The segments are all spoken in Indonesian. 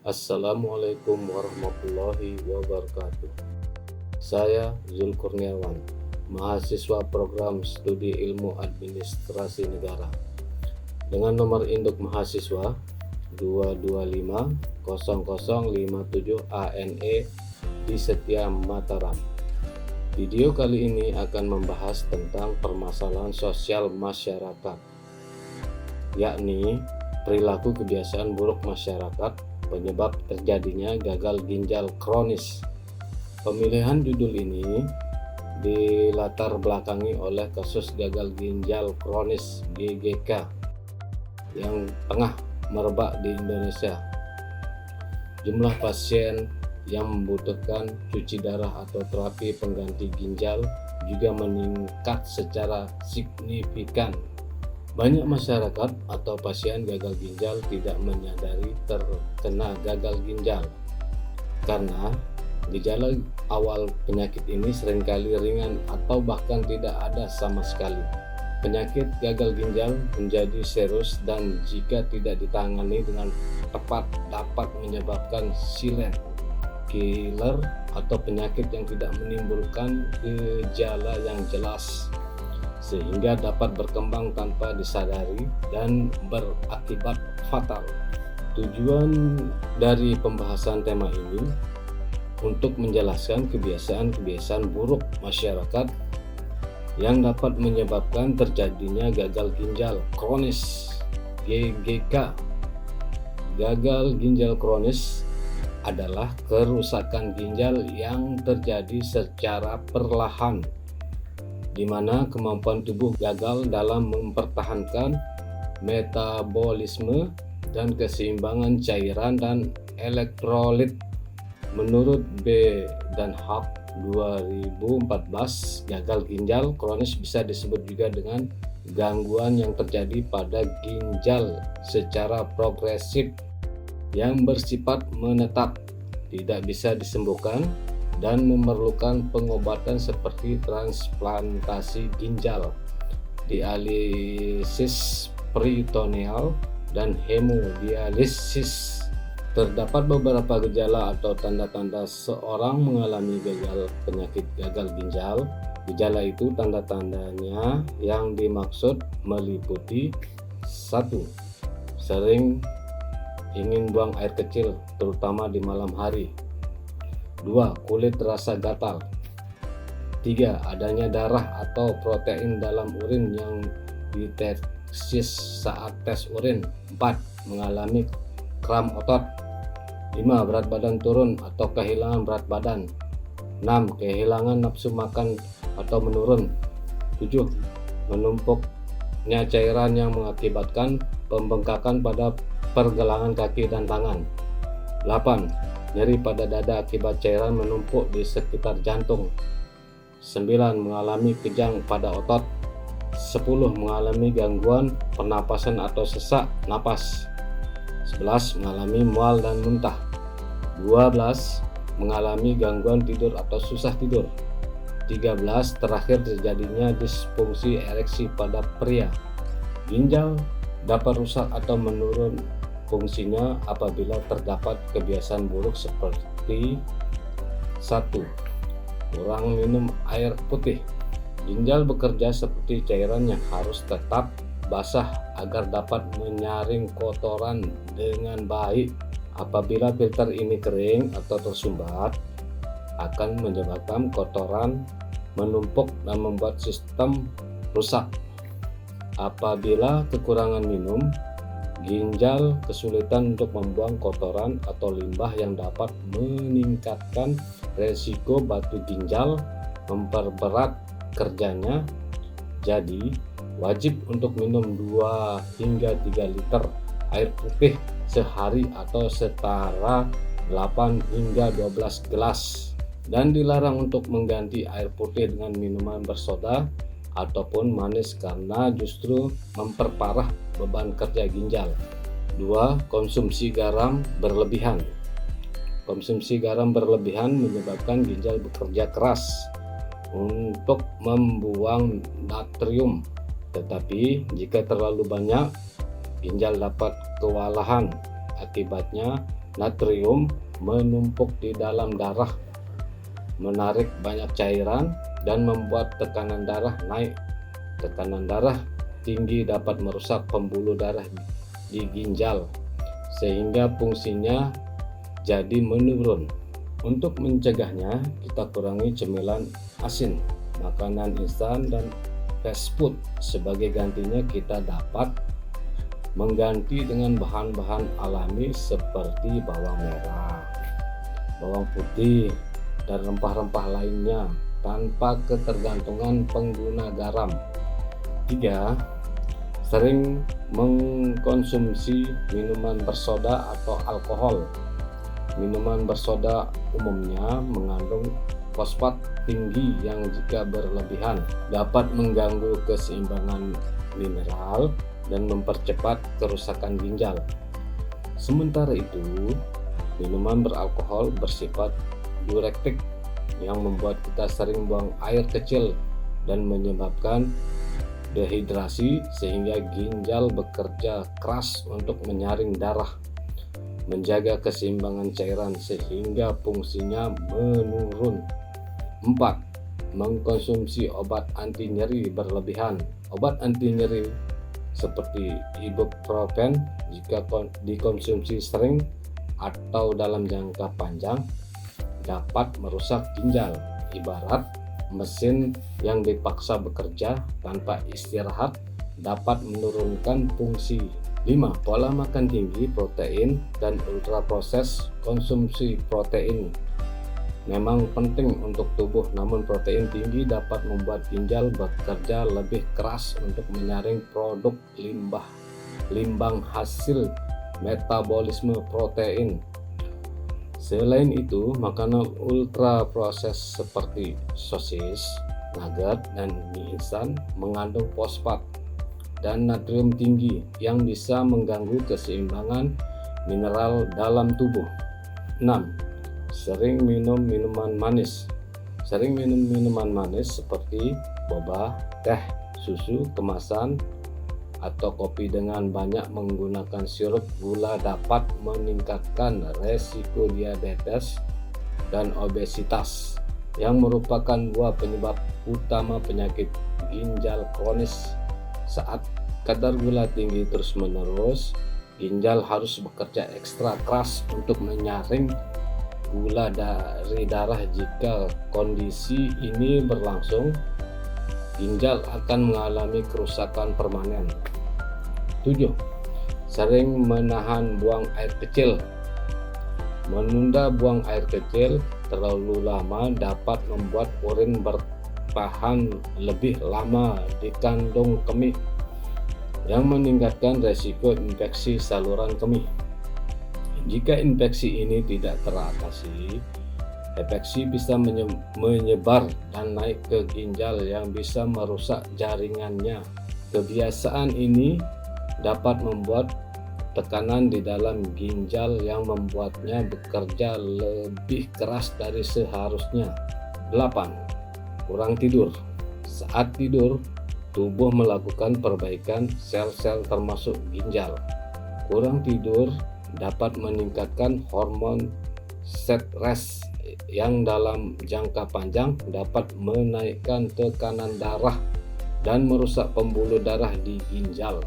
Assalamualaikum warahmatullahi wabarakatuh. Saya Zul Kurniawan, mahasiswa program studi ilmu administrasi negara, dengan nomor induk mahasiswa 2250057 ANE di Setia Mataram. Video kali ini akan membahas tentang permasalahan sosial masyarakat, yakni perilaku kebiasaan buruk masyarakat penyebab terjadinya gagal ginjal kronis. Pemilihan judul ini dilatar belakangi oleh kasus gagal ginjal kronis GGK yang tengah merebak di Indonesia. Jumlah pasien yang membutuhkan cuci darah atau terapi pengganti ginjal juga meningkat secara signifikan. Banyak masyarakat atau pasien gagal ginjal tidak menyadari terkena gagal ginjal karena gejala awal penyakit ini seringkali ringan atau bahkan tidak ada sama sekali. Penyakit gagal ginjal menjadi serius dan jika tidak ditangani dengan tepat dapat menyebabkan silent killer atau penyakit yang tidak menimbulkan gejala yang jelas, sehingga dapat berkembang tanpa disadari dan berakibat fatal. Tujuan dari pembahasan tema ini untuk menjelaskan kebiasaan-kebiasaan buruk masyarakat yang dapat menyebabkan terjadinya gagal ginjal kronis GGK. Gagal ginjal kronis adalah kerusakan ginjal yang terjadi secara perlahan, di mana kemampuan tubuh gagal dalam mempertahankan metabolisme dan keseimbangan cairan dan elektrolit. Menurut B. dan Hart 2014, gagal ginjal kronis bisa disebut juga dengan gangguan yang terjadi pada ginjal secara progresif yang bersifat menetap, tidak bisa disembuhkan, dan memerlukan pengobatan seperti transplantasi ginjal, dialisis peritoneal, dan hemodialisis. Terdapat beberapa gejala atau tanda-tanda seorang mengalami penyakit gagal ginjal. Gejala itu tanda-tandanya yang dimaksud meliputi 1. Sering ingin buang air kecil, terutama di malam hari. 2. Kulit terasa gatal. 3. Adanya darah atau protein dalam urin yang dideteksi saat tes urin. 4. Mengalami kram otot. 5. Berat badan turun atau kehilangan berat badan. 6. Kehilangan nafsu makan atau menurun. 7. Menumpuknya cairan yang mengakibatkan pembengkakan pada pergelangan kaki dan tangan. 8. Nyeri pada dada akibat cairan menumpuk di sekitar jantung. 9. Mengalami kejang pada otot. 10. Mengalami gangguan pernapasan atau sesak napas. 11. Mengalami mual dan muntah. 12. Mengalami gangguan tidur atau susah tidur. 13. Terakhir terjadinya disfungsi ereksi pada pria. Ginjal dapat rusak atau menurun fungsinya apabila terdapat kebiasaan buruk seperti 1. Kurang minum air putih. Ginjal bekerja seperti cairan yang harus tetap basah agar dapat menyaring kotoran dengan baik. Apabila filter ini kering atau tersumbat, akan menyebabkan kotoran menumpuk dan membuat sistem rusak. Apabila kekurangan minum, ginjal kesulitan untuk membuang kotoran atau limbah yang dapat meningkatkan resiko batu ginjal, memperberat kerjanya. Jadi, wajib untuk minum 2 hingga 3 liter air putih sehari atau setara 8 hingga 12 gelas, dan dilarang untuk mengganti air putih dengan minuman bersoda ataupun manis karena justru memperparah beban kerja ginjal. 2. Konsumsi garam berlebihan. Konsumsi garam berlebihan menyebabkan ginjal bekerja keras untuk membuang natrium, tetapi jika terlalu banyak, ginjal dapat kewalahan. Akibatnya, natrium menumpuk di dalam darah, menarik banyak cairan, dan membuat tekanan darah naik. Tekanan darah tinggi dapat merusak pembuluh darah di ginjal, sehingga fungsinya jadi menurun. Untuk mencegahnya, kita kurangi cemilan asin, makanan instan, dan fast food. Sebagai gantinya, kita dapat mengganti dengan bahan-bahan alami seperti bawang merah, bawang putih, dan rempah-rempah lainnya tanpa ketergantungan pengguna garam. 3. Sering mengkonsumsi minuman bersoda atau alkohol. Minuman bersoda umumnya mengandung fosfat tinggi yang jika berlebihan dapat mengganggu keseimbangan mineral dan mempercepat kerusakan ginjal. Sementara itu, minuman beralkohol bersifat diuretik yang membuat kita sering buang air kecil dan menyebabkan dehidrasi, sehingga ginjal bekerja keras untuk menyaring darah, menjaga keseimbangan cairan sehingga fungsinya menurun. 4. Mengkonsumsi obat anti nyeri berlebihan. Obat anti nyeri seperti ibuprofen jika dikonsumsi sering atau dalam jangka panjang dapat merusak ginjal, ibarat mesin yang dipaksa bekerja tanpa istirahat dapat menurunkan fungsi. 5. Pola makan tinggi protein dan ultraproses. Konsumsi protein memang penting untuk tubuh, namun protein tinggi dapat membuat ginjal bekerja lebih keras untuk menyaring produk limbang hasil metabolisme protein. Selain itu, makanan ultraproses seperti sosis, nugget, dan mie instan mengandung fosfat dan natrium tinggi yang bisa mengganggu keseimbangan mineral dalam tubuh. 6. Sering minum minuman manis. Sering minum minuman manis seperti boba, teh, susu kemasan, atau kopi dengan banyak menggunakan sirup gula dapat meningkatkan resiko diabetes dan obesitas, yang merupakan dua penyebab utama penyakit ginjal kronis. Saat kadar gula tinggi terus-menerus, ginjal harus bekerja ekstra keras untuk menyaring gula dari darah. Jika kondisi ini berlangsung, ginjal akan mengalami kerusakan permanen. 7. Sering menahan buang air kecil. Menunda buang air kecil terlalu lama dapat membuat urin bertahan lebih lama di kandung kemih, yang meningkatkan resiko infeksi saluran kemih. Jika infeksi ini tidak teratasi, infeksi bisa menyebar dan naik ke ginjal yang bisa merusak jaringannya. Kebiasaan ini dapat membuat tekanan di dalam ginjal yang membuatnya bekerja lebih keras dari seharusnya. 8. Kurang tidur. Saat tidur, tubuh melakukan perbaikan sel-sel termasuk ginjal. Kurang tidur dapat meningkatkan hormon stres yang dalam jangka panjang dapat menaikkan tekanan darah dan merusak pembuluh darah di ginjal.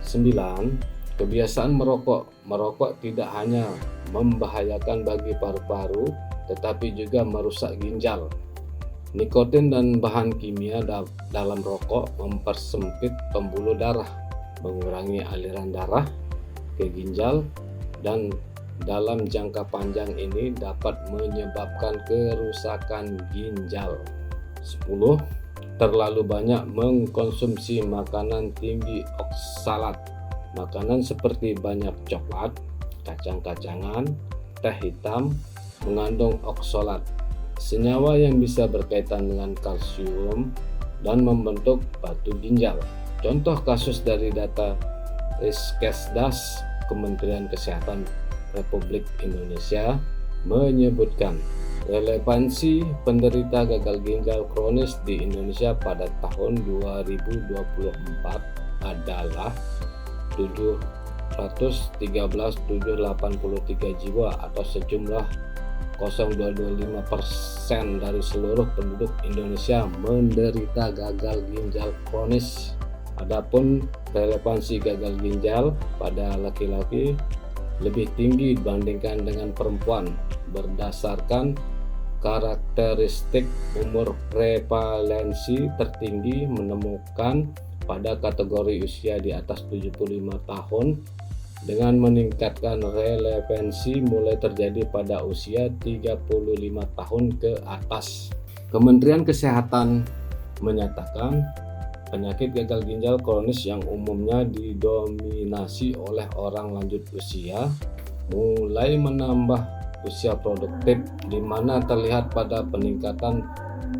9. Kebiasaan merokok. Merokok tidak hanya membahayakan bagi paru-paru, tetapi juga merusak ginjal. Nikotin dan bahan kimia dalam rokok mempersempit pembuluh darah, mengurangi aliran darah ke ginjal, dan dalam jangka panjang ini dapat menyebabkan kerusakan ginjal. 10. Terlalu banyak mengkonsumsi makanan tinggi oksalat. Makanan seperti banyak coklat, kacang-kacangan, teh hitam mengandung oksalat, senyawa yang bisa berkaitan dengan kalsium dan membentuk batu ginjal. Contoh kasus dari data Riskesdas Kementerian Kesehatan Republik Indonesia menyebutkan relevansi penderita gagal ginjal kronis di Indonesia pada tahun 2024 adalah 413.783 jiwa atau sejumlah 0,225% dari seluruh penduduk Indonesia menderita gagal ginjal kronis. Adapun relevansi gagal ginjal pada laki-laki lebih tinggi dibandingkan dengan perempuan berdasarkan karakteristik umur. Prevalensi tertinggi menemukan pada kategori usia di atas 75 tahun dengan meningkatkan relevansi mulai terjadi pada usia 35 tahun ke atas. Kementerian Kesehatan menyatakan penyakit gagal ginjal kronis yang umumnya didominasi oleh orang lanjut usia mulai menambah usia produktif, di mana terlihat pada peningkatan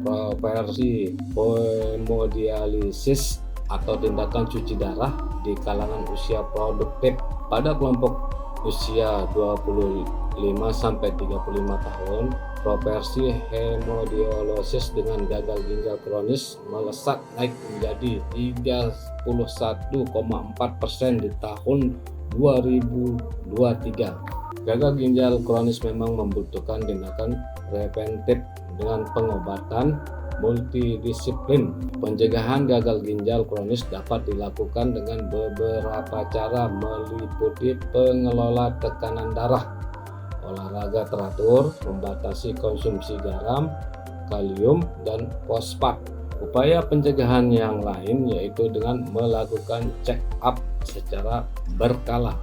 proporsi hemodialisis atau tindakan cuci darah di kalangan usia produktif. Pada kelompok usia 25 sampai 35 tahun, proporsi hemodialisis dengan gagal ginjal kronis melesat naik menjadi 31,4% di tahun 2023. Gagal ginjal kronis memang membutuhkan tindakan preventif dengan pengobatan multidisiplin. Pencegahan gagal ginjal kronis dapat dilakukan dengan beberapa cara, meliputi pengelola tekanan darah, olahraga teratur, membatasi konsumsi garam, kalium, dan fosfat. Upaya pencegahan yang lain yaitu dengan melakukan check up secara berkala,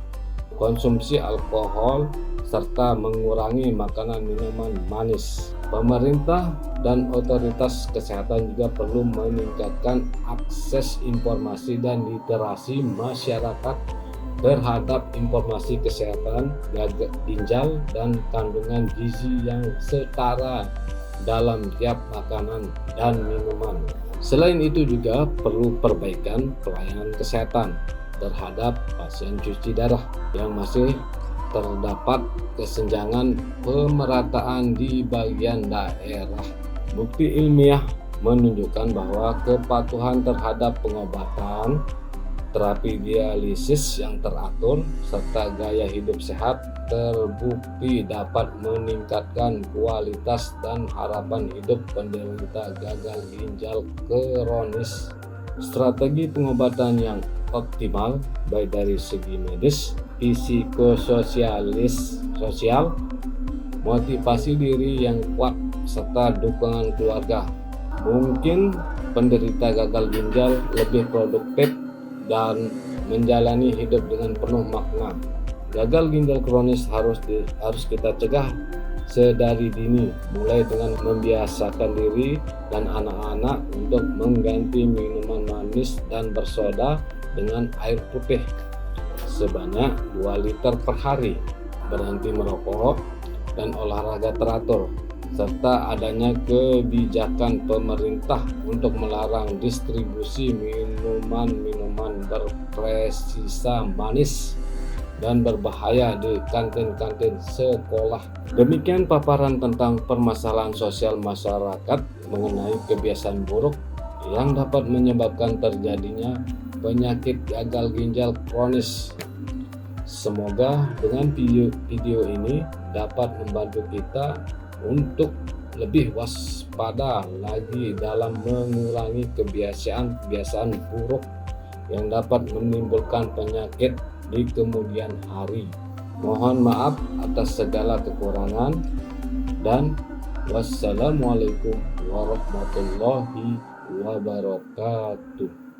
konsumsi alkohol, serta mengurangi makanan minuman manis. Pemerintah dan otoritas kesehatan juga perlu meningkatkan akses informasi dan literasi masyarakat terhadap informasi kesehatan ginjal dan kandungan gizi yang setara dalam tiap makanan dan minuman. Selain itu juga perlu perbaikan pelayanan kesehatan terhadap pasien cuci darah yang masih terdapat kesenjangan pemerataan di bagian daerah. Bukti ilmiah menunjukkan bahwa kepatuhan terhadap pengobatan, terapi dialisis yang teratur, serta gaya hidup sehat terbukti dapat meningkatkan kualitas dan harapan hidup penderita gagal ginjal kronis. Strategi pengobatan yang optimal baik dari segi medis, psikososial, motivasi diri yang kuat, serta dukungan keluarga. Mungkin penderita gagal ginjal lebih produktif dan menjalani hidup dengan penuh makna. Gagal ginjal kronis harus kita cegah sedari dini, mulai dengan membiasakan diri dan anak-anak untuk mengganti minuman manis dan bersoda dengan air putih sebanyak 2 liter per hari, berhenti merokok, dan olahraga teratur, serta adanya kebijakan pemerintah untuk melarang distribusi minuman-minuman berpresisa manis dan berbahaya di kantin-kantin sekolah. Demikian paparan tentang permasalahan sosial masyarakat mengenai kebiasaan buruk yang dapat menyebabkan terjadinya penyakit gagal ginjal kronis. Semoga dengan video ini dapat membantu kita untuk lebih waspada lagi dalam mengurangi kebiasaan buruk yang dapat menimbulkan penyakit di kemudian hari. Mohon maaf atas segala kekurangan dan wassalamualaikum warahmatullahi wabarakatuh.